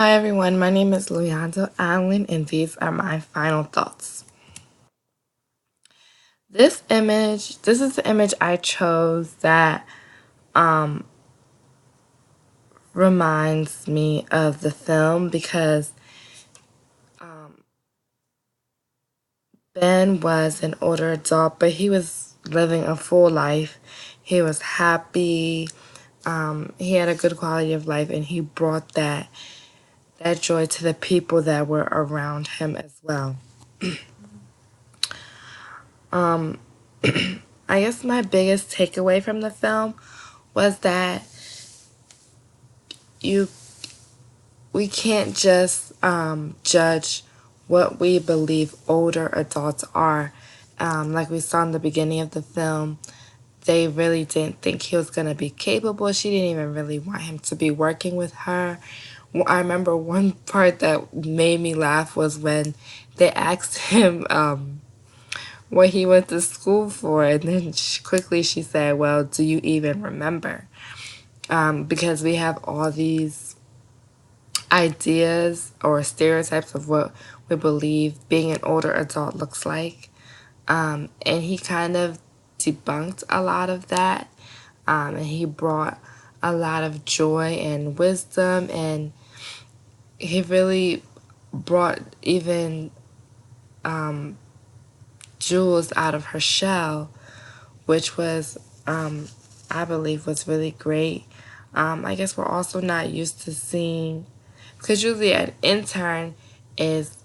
Hi everyone, my name is Leandro Allen and these are my final thoughts. This is the image I chose that reminds me of the film because Ben was an older adult, but he was living a full life. He was happy, he had a good quality of life, and he brought that joy to the people that were around him as well. I guess my biggest takeaway from the film was that you we can't just judge what we believe older adults are. Like we saw in the beginning of the film, they really didn't think he was going to be capable. She didn't even really want him to be working with her. I remember one part that made me laugh was when they asked him what he went to school for, and then quickly she said, "Well, do you even remember?" Because we have all these ideas or stereotypes of what we believe being an older adult looks like. And he kind of debunked a lot of that. And he brought a lot of joy and wisdom. And he really brought even Jules out of her shell, which was, I believe, was really great. I guess we're also not used to seeing, because usually an intern is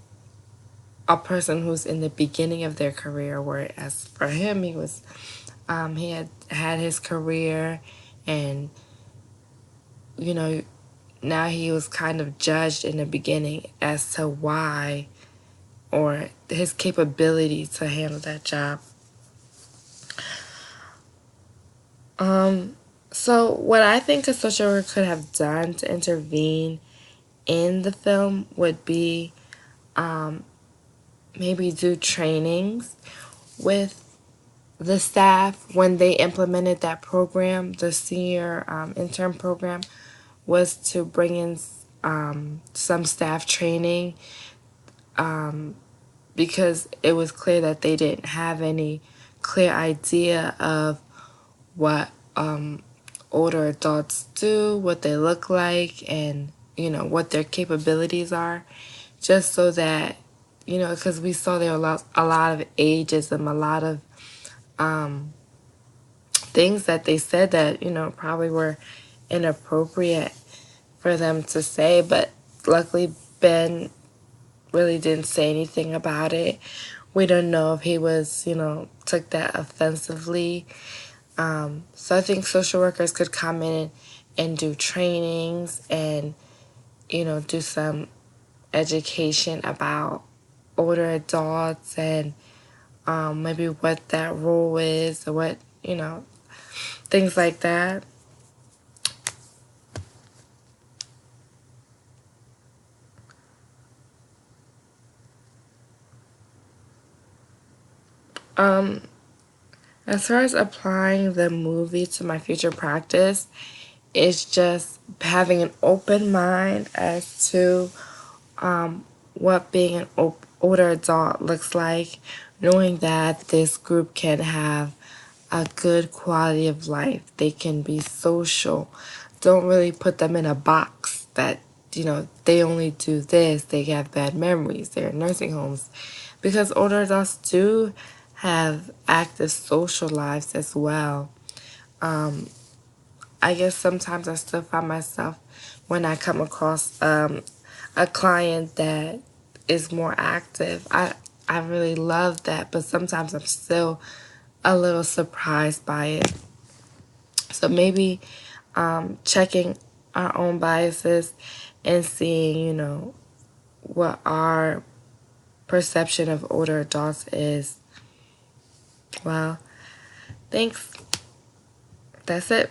a person who's in the beginning of their career, whereas for him, he had his career, and you know, now he was kind of judged in the beginning as to why or his capability to handle that job. So what I think a social worker could have done to intervene in the film would be maybe do trainings with the staff when they implemented that program, the senior intern program, was to bring in some staff training because it was clear that they didn't have any clear idea of what older adults do, what they look like, and what their capabilities are, just so that because we saw there a lot of ageism, a lot of things that they said that probably were inappropriate for them to say, but luckily Ben really didn't say anything about it. We don't know if he was took that offensively. So I think social workers could come in and do trainings and do some education about older adults and maybe what that role is or what things like that. As far as applying the movie to my future practice, it's just having an open mind as to what being an older adult looks like, knowing that this group can have a good quality of life. They can be social. Don't really put them in a box that, they only do this, they have bad memories, they're in nursing homes. Because older adults do have active social lives as well. I guess sometimes I still find myself when I come across a client that is more active. I really love that, but sometimes I'm still a little surprised by it. So maybe checking our own biases and seeing, what our perception of older adults is. Well, thanks. That's it.